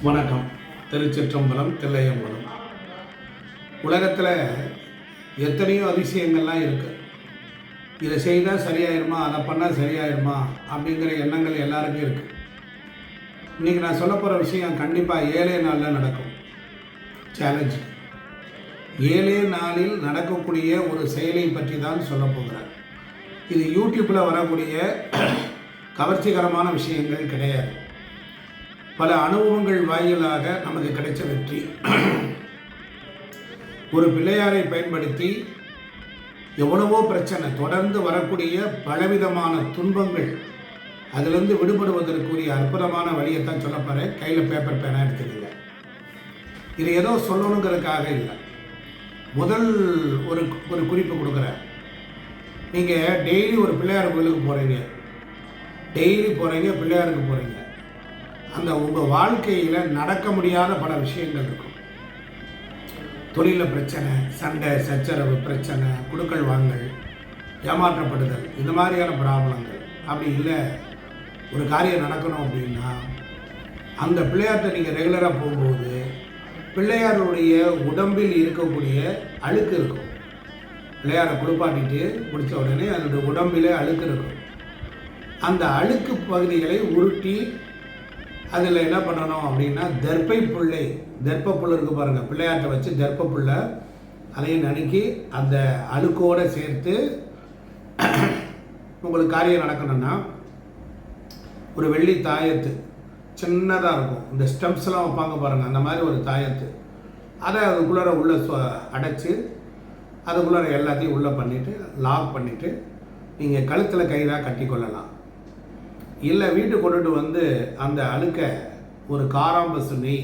வணக்கம். திருச்சிற்றம்பலம், தில்லையம்பலம். உலகத்தில் எத்தனையோ அதிசயங்கள்லாம் இருக்குது. இதை செய்தால் சரியாயிருமா, அதை பண்ணால் சரியாயிருமா அப்படிங்கிற எண்ணங்கள் எல்லாருக்கும் இருக்குது. இன்றைக்கி நான் சொல்ல போகிற விஷயம் கண்டிப்பாக 7 நாளில் நடக்கும். சேலஞ்சு 7 நாளில் நடக்கக்கூடிய ஒரு செயலை பற்றி தான் சொல்ல போகிறேன். இது யூடியூப்பில் வரக்கூடிய கவர்ச்சிகரமான விஷயங்கள் கிடையாது. பல அனுபவங்கள் வாயிலாக நமக்கு கிடைச்ச வெற்றி. ஒரு பிள்ளையாரை பயன்படுத்தி எவ்வளவோ பிரச்சனை தொடர்ந்து வரக்கூடிய பலவிதமான துன்பங்கள், அதிலிருந்து விடுபடுவதற்குரிய அற்புதமான வழியைத்தான் சொல்ல போகிறேன். கையில் பேப்பர் பேனா எடுத்துக்கல. இது ஏதோ சொல்லணுங்கிறதுக்காக இல்லை. முதல் ஒரு குறிப்பு கொடுக்குறேன். நீங்கள் டெய்லி ஒரு பிள்ளையார் கோயிலுக்கு போகிறீங்க, பிள்ளையாருக்கு போகிறீங்க. அந்த உங்கள் வாழ்க்கையில் நடக்க முடியாத பல விஷயங்கள் இருக்கும். தொழிலில் பிரச்சனை, சண்டை சச்சரவு பிரச்சனை, குடுக்கல் வாங்கல், ஏமாற்றப்படுதல், இந்த மாதிரியான ப்ராப்ளங்கள். அப்படி இல்லை, ஒரு காரியம் நடக்கணும் அப்படின்னா அந்த பிள்ளையார்கிட்ட நீங்கள் ரெகுலராக போகும்போது பிள்ளையாருடைய உடம்பில் இருக்கக்கூடிய அழுக்கு இருக்கும். பிள்ளையாரை குளிப்பாட்டிட்டு முடித்த உடனே அதனுடைய உடம்பிலே அழுக்கு இருக்கும். அந்த அழுக்கு பகுதிகளை உருட்டி அதில் என்ன பண்ணணும் அப்படின்னா தர்ப்பை புள்ளை இருக்குது பாருங்கள், பிள்ளையாட்டை வச்சு தர்ப்ப புள்ளை அதையும் நடுக்கி அந்த அழுக்கோடு சேர்த்து உங்களுக்கு காரியம் நடக்கணும்னா ஒரு வெள்ளி தாயத்து சின்னதாக இருக்கும், இந்த ஸ்டெம்ஸ்லாம் வைப்பாங்க பாருங்கள், அந்த மாதிரி ஒரு தாயத்து, அதை அதுக்குள்ளார உள்ளே அடைச்சி அதுக்குள்ளார எல்லாத்தையும் உள்ளே பண்ணிவிட்டு லாக் பண்ணிவிட்டு நீங்கள் கழுத்தில் கயிறாக கட்டி கொள்ளலாம். இல்லை வீட்டுக்கு கொண்டுட்டு வந்து அந்த அழுக்கை ஒரு காராம்பசு நெய்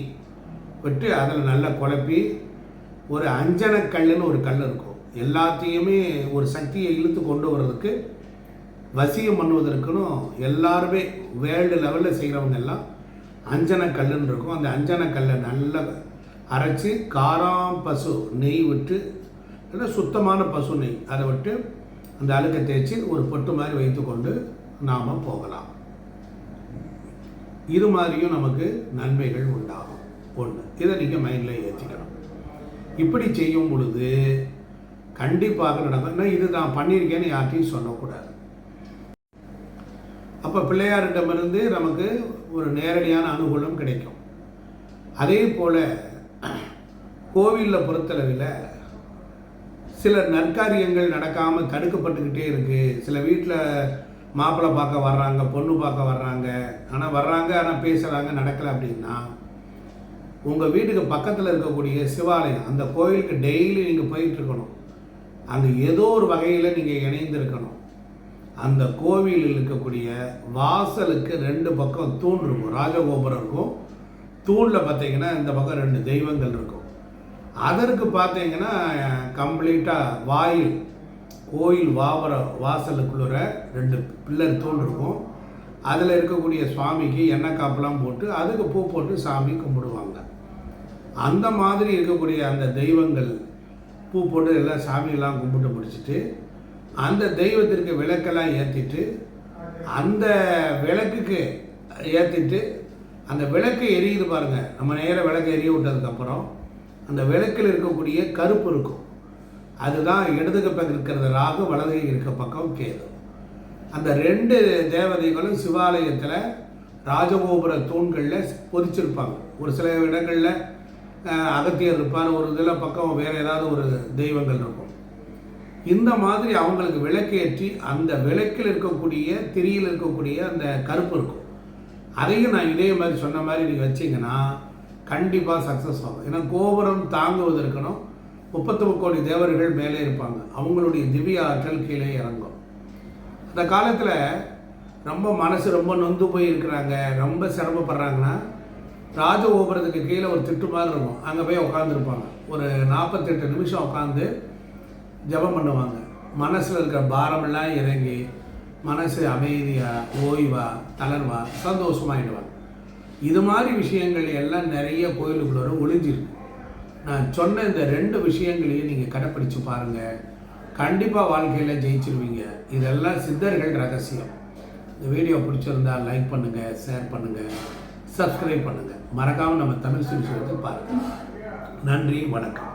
விட்டு அதில் நல்லா குழப்பி ஒரு அஞ்சனக்கல்லுன்னு ஒரு கல் இருக்கும். எல்லாத்தையுமே ஒரு சக்தியை இழுத்து கொண்டு வர்றதுக்கு, வசியம் பண்ணுவதற்குன்னு எல்லாருமே வேர்ல்டு லெவலில் செய்கிறவங்க எல்லாம் அஞ்சனக்கல்லுன்னு இருக்கும். அந்த அஞ்சனக்கல்லை நல்லா அரைச்சி காராம்பசு நெய் விட்டு, இல்லை சுத்தமான பசு நெய் அதை விட்டு அந்த அழுக்கை தேய்ச்சி ஒரு பொட்டு மாதிரி வைத்து கொண்டு நாம் போகலாம். இது மாதிரியும் நமக்கு நன்மைகள் உண்டாகும். ஒன்று, இதை நீங்கள் மைண்டில் ஏற்றிக்கணும். இப்படி செய்யும் பொழுது கண்டிப்பாக நடக்கும். ஏன்னா இது நான் பண்ணியிருக்கேன்னு யார்ட்டையும் சொல்லக்கூடாது. அப்போ பிள்ளையாரிடமிருந்து நமக்கு ஒரு நேரடியான அனுகூலம் கிடைக்கும். அதே போல் கோவிலில் பொறுத்தளவில் சில நற்காரியங்கள் நடக்காமல் தடுக்கப்பட்டுக்கிட்டே இருக்குது. சில வீட்டில் மாப்பிள்ளை பார்க்க வர்றாங்க, பொண்ணு பார்க்க வர்றாங்க, ஆனால் பேசுகிறாங்க, நடக்கலை அப்படின்னா உங்கள் வீட்டுக்கு பக்கத்தில் இருக்கக்கூடிய சிவாலயம், அந்த கோயிலுக்கு டெய்லி நீங்கள் போயிட்டுருக்கணும். அங்கே ஏதோ ஒரு வகையில் நீங்கள் இணைந்திருக்கணும். அந்த கோவிலில் இருக்கக்கூடிய வாசலுக்கு 2 பக்கம் தூண் இருக்கும், ராஜகோபுரம் இருக்கும். தூணில் பார்த்தீங்கன்னா இந்த பக்கம் 2 தெய்வங்கள் இருக்கும். அதற்கு பார்த்தீங்கன்னா கம்ப்ளீட்டாக வாயில் கோயில் வாசலுக்குள்ள 2 பில்லர் தூண் இருக்கும். அதில் இருக்கக்கூடிய சுவாமிக்கு எண்ணெய் காப்பெல்லாம் போட்டு அதுக்கு பூ போட்டு சாமி கும்பிடுவாங்க. அந்த மாதிரி இருக்கக்கூடிய அந்த தெய்வங்கள் பூ போட்டு எல்லாம் சாமியெல்லாம் கும்பிட்டு முடிச்சுட்டு அந்த தெய்வத்திற்கு விளக்கெல்லாம் ஏற்றிட்டு அந்த விளக்குக்கு ஏற்றிட்டு அந்த விளக்கு எரியுது பாருங்கள். நம்ம நேராக விளக்கு எரிய விட்டதுக்கப்புறம் அந்த விளக்கில் இருக்கக்கூடிய கருப்பு இருக்கும். அதுதான் இடதுக்கு பக்கம் இருக்கிறது ராகு, வலது இருக்க பக்கம் கேது. அந்த 2 தேவதைகளும் சிவாலயத்தில் ராஜகோபுர தூண்களில் பொதிச்சிருப்பாங்க. ஒரு சில இடங்களில் அகத்தியர் இருப்பார், ஒரு இதில் பக்கம் வேறு ஏதாவது ஒரு தெய்வங்கள் இருக்கும். இந்த மாதிரி அவங்களுக்கு விளக்கேற்றி அந்த விளக்கில் இருக்கக்கூடிய திரியில் இருக்கக்கூடிய அந்த கருப்பு இருக்கும். அதையும் நான் இதே மாதிரி சொன்ன மாதிரி நீங்கள் வச்சிங்கன்னா கண்டிப்பாக சக்ஸஸ் ஆகும். ஏன்னா கோபுரம் தாங்குவதற்கணும் 33 கோடி தேவர்கள் மேலே இருப்பாங்க. அவங்களுடைய திவ்ய ஆற்றல் கீழே இறங்கும். அந்த காலத்தில் ரொம்ப நொந்து போயிருக்கிறாங்க, ரொம்ப சிரமப்படுறாங்கன்னா ராஜகோபுரத்துக்கு கீழே ஒரு திட்டு மாதிரி இருக்கும். அங்கே போய் உட்காந்துருப்பாங்க. ஒரு 48 நிமிஷம் உட்காந்து ஜபம் பண்ணுவாங்க. மனசில் இருக்கிற பாரமெல்லாம் இறங்கி மனசு அமைதியாக, ஓய்வாக, தளர்வாக, சந்தோஷமாகிடுவாங்க. இது மாதிரி விஷயங்கள் எல்லாம் நிறைய கோயிலுக்குள்ள ஒளிஞ்சிருக்கு. நான் சொன்ன இந்த 2 விஷயங்களையும் நீங்கள் கடைப்பிடிச்சு பாருங்கள், கண்டிப்பாக வாழ்க்கையில் ஜெயிச்சிருவீங்க. இதெல்லாம் சித்தர்கள் ரகசியம். இந்த வீடியோ பிடிச்சிருந்தால் லைக் பண்ணுங்கள், ஷேர் பண்ணுங்கள், சப்ஸ்கிரைப் பண்ணுங்கள். மறக்காமல் நம்ம தமிழ் சுவிசேஷத்தை பாருங்கள். நன்றி, வணக்கம்.